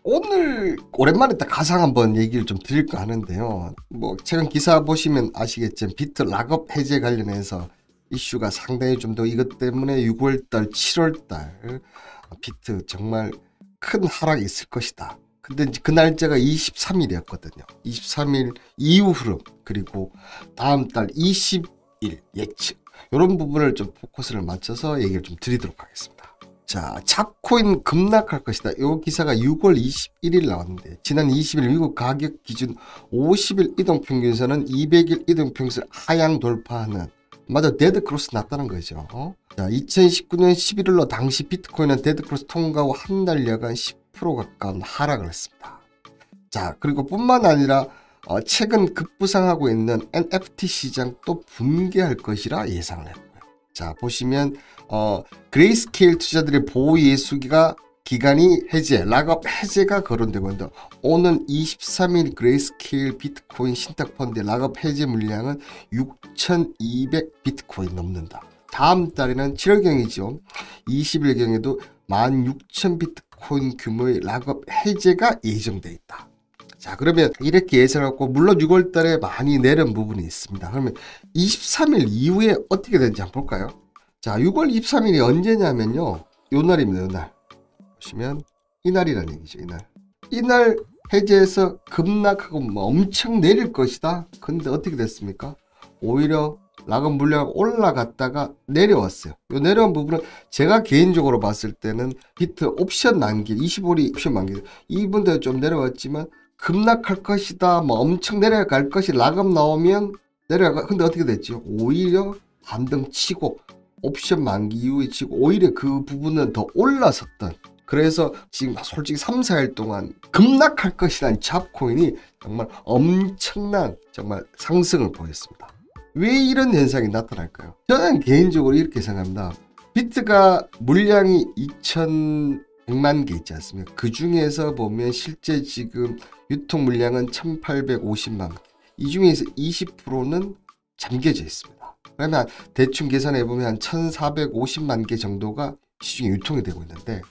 오늘 오랜만에 딱 가상 한번 얘기를 좀 드릴까 하는데요. 뭐 최근 기사 보시면 아시겠지만 비트 락업 해제 관련해서 이슈가 상당히 좀 더 이것 때문에 6월달, 7월달 비트 정말 큰 하락이 있을 것이다. 근데 이제 그 날짜가 23일이었거든요. 23일 이후 흐름 그리고 다음 달 20일 예측 이런 부분을 좀 포커스를 맞춰서 얘기를 좀 드리도록 하겠습니다. 자, 잡코인 급락할 것이다. 이 기사가 6월 21일 나왔는데 지난 20일 미국 가격 기준 50일 이동평균선은 200일 이동평균선 하향 돌파하는 맞아 데드크로스 났다는 거죠. 자, 2019년 11월로 당시 비트코인은 데드크로스 통과 후 한 달여간 10% 가까운 하락을 했습니다. 자, 그리고 뿐만 아니라 최근 급부상하고 있는 NFT 시장 또 붕괴할 것이라 예상을 했고요. 자, 보시면 그레이스케일 투자들의 보호 예수기가 기간이 해제, 락업 해제가 거론되고 있는데 오는 23일 그레이스케일 비트코인 신탁펀드의 락업 해제 물량은 6,200 비트코인 넘는다. 다음 달에는 7월경이죠. 20일경에도 16,000 비트코인 규모의 락업 해제가 예정돼 있다. 자, 그러면 이렇게 예상하고 물론 6월달에 많이 내린 부분이 있습니다. 그러면 23일 이후에 어떻게 되는지 한번 볼까요? 자, 6월 23일이 언제냐면요. 요 날입니다. 요 날. 보시면 이날이라는 얘기죠. 이날 해제해서 급락하고 뭐 엄청 내릴 것이다. 근데 어떻게 됐습니까? 오히려 락업 물량 올라갔다가 내려왔어요. 요 내려온 부분은 제가 개인적으로 봤을 때는 비트 옵션 만기 25일 옵션 만기 이분들 좀 내려왔지만 급락할 것이다. 뭐 엄청 내려갈 것이 락업 나오면 내려가. 근데 어떻게 됐죠? 오히려 반등 치고 옵션 만기 이후에 치고 오히려 그 부분은 더 올라섰던. 그래서 지금 솔직히 3, 4일 동안 급락할 것이라는 잡코인이 정말 엄청난 정말 상승을 보였습니다. 왜 이런 현상이 나타날까요? 저는 개인적으로 이렇게 생각합니다. 비트가 물량이 2,100만 개 있지 않습니까? 그 중에서 보면 실제 지금 유통 물량은 1,850만 개. 이 중에서 20%는 잠겨져 있습니다. 그러면 대충 계산해 보면 한 1,450만 개 정도가 시중에 유통이 되고 있는데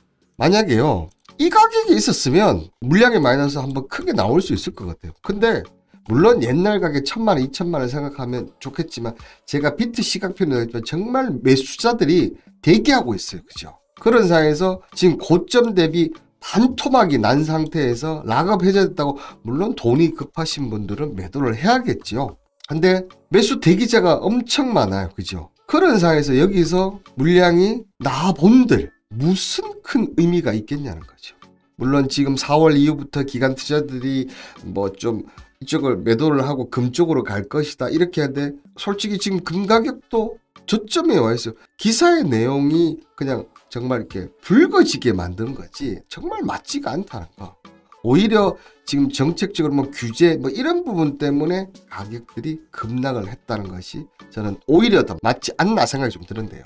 만약에요 이 가격이 있었으면 물량의 마이너스 한번 크게 나올 수 있을 것 같아요. 근데 물론 옛날 가격 1,000만 원, 2,000만 원 생각하면 좋겠지만 제가 비트 시각표를 했지만 정말 매수자들이 대기하고 있어요. 그죠? 그런 상황에서 지금 고점 대비 반토막이 난 상태에서 락업 해제됐다고 물론 돈이 급하신 분들은 매도를 해야겠죠. 근데 매수 대기자가 엄청 많아요. 그죠? 그런 상황에서 여기서 물량이 나본들 무슨 큰 의미가 있겠냐는 거죠. 물론 지금 4월 이후부터 기관 투자들이 뭐 좀 이쪽을 매도를 하고 금 쪽으로 갈 것이다 이렇게 하는데 솔직히 지금 금 가격도 저점에 와 있어요. 기사의 내용이 그냥 정말 이렇게 붉어지게 만든 거지 정말 맞지가 않다는 거. 오히려 지금 정책적으로 뭐 규제 뭐 이런 부분 때문에 가격들이 급락을 했다는 것이 저는 오히려 더 맞지 않나 생각이 좀 드는데요.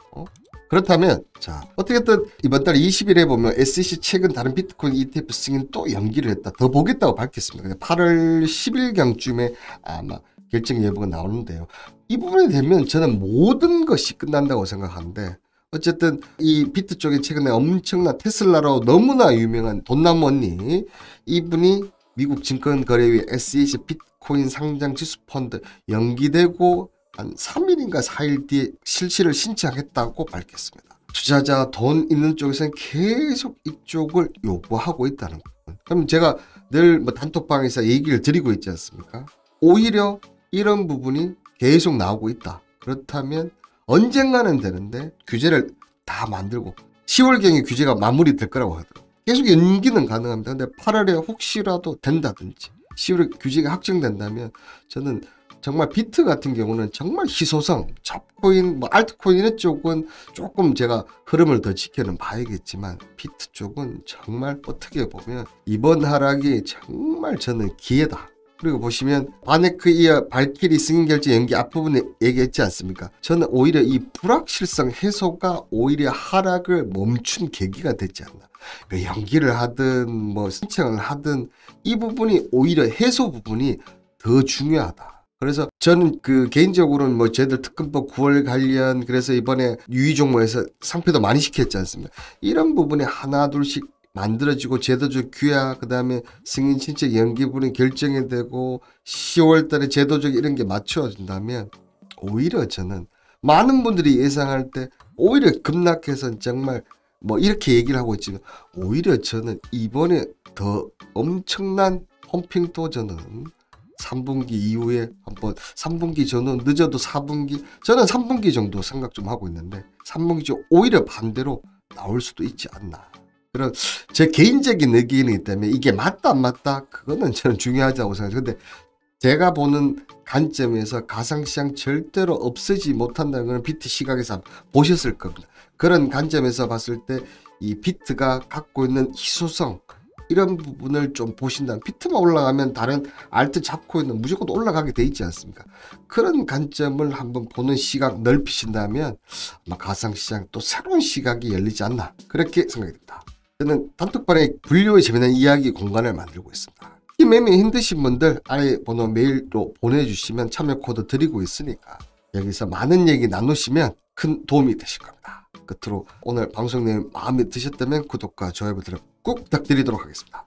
그렇다면 자 어떻게든 이번 달 20일에 보면 SEC 최근 다른 비트코인 ETF 승인 또 연기를 했다. 더 보겠다고 밝혔습니다. 8월 10일경쯤에 아마 결정 여부가 나오는데요. 이 부분이 되면 저는 모든 것이 끝난다고 생각하는데 어쨌든 이 비트 쪽에 최근에 엄청난 테슬라로 너무나 유명한 돈나무 언니 이분이 미국 증권거래위 SEC 비트코인 상장 지수 펀드 연기되고 한 3일인가 4일 뒤에 실시를 신청했다고 밝혔습니다. 투자자 돈 있는 쪽에서는 계속 이쪽을 요구하고 있다는 부분. 그럼 제가 늘 뭐 단톡방에서 얘기를 드리고 있지 않습니까? 오히려 이런 부분이 계속 나오고 있다. 그렇다면 언젠가는 되는데 규제를 다 만들고 10월경에 규제가 마무리될 거라고 하더라고요. 계속 연기는 가능합니다. 근데 8월에 혹시라도 된다든지 10월에 규제가 확정된다면 저는 정말 비트 같은 경우는 정말 희소성, 잡코인, 뭐 알트코인 이런 쪽은 조금 제가 흐름을 더 지켜는 봐야겠지만 비트 쪽은 정말 어떻게 보면 이번 하락이 정말 저는 기회다. 그리고 보시면 바네크 이어 발키리 승인 결정 연기 앞부분에 얘기했지 않습니까? 저는 오히려 이 불확실성 해소가 오히려 하락을 멈춘 계기가 됐지 않나. 그 연기를 하든 뭐 신청을 하든 이 부분이 오히려 해소 부분이 더 중요하다. 그래서 저는 그 개인적으로는 뭐 저희들 특검법 9월 관련 그래서 이번에 유의 종목에서 상표도 많이 시켰지 않습니까? 이런 부분에 하나 둘씩 만들어지고 제도적 규약, 그 다음에 승인 신청 연기분이 결정이 되고 10월 달에 제도적 이런 게 맞춰진다면 오히려 저는 많은 분들이 예상할 때 오히려 급락해서 정말 뭐 이렇게 얘기를 하고 있지만 오히려 저는 이번에 더 엄청난 펌핑 도전은 3분기 이후에 한번 3분기 전후 늦어도 4분기 저는 3분기 정도 생각 좀 하고 있는데 3분기 중 오히려 반대로 나올 수도 있지 않나. 그런 제 개인적인 의견이기 때문에 이게 맞다 안 맞다 그거는 저는 중요하다고 생각해요. 근데 제가 보는 관점에서 가상시장 절대로 없애지 못한다는 건 비트 시각에서 보셨을 겁니다. 그런 관점에서 봤을 때 이 비트가 갖고 있는 희소성 이런 부분을 좀 보신다면 비트만 올라가면 다른 알트 잡코인은 무조건 올라가게 돼 있지 않습니까? 그런 관점을 한번 보는 시각 넓히신다면 아마 가상시장 또 새로운 시각이 열리지 않나 그렇게 생각이 듭니다. 저는 단톡방에 분류의 재미난 이야기 공간을 만들고 있습니다. 이 매매 힘드신 분들 아래 번호 메일로 보내주시면 참여 코드 드리고 있으니까 여기서 많은 얘기 나누시면 큰 도움이 되실 겁니다. 끝으로 오늘 방송 내용 마음에 드셨다면 구독과 좋아요 버튼을 꼭 부탁드리도록 하겠습니다.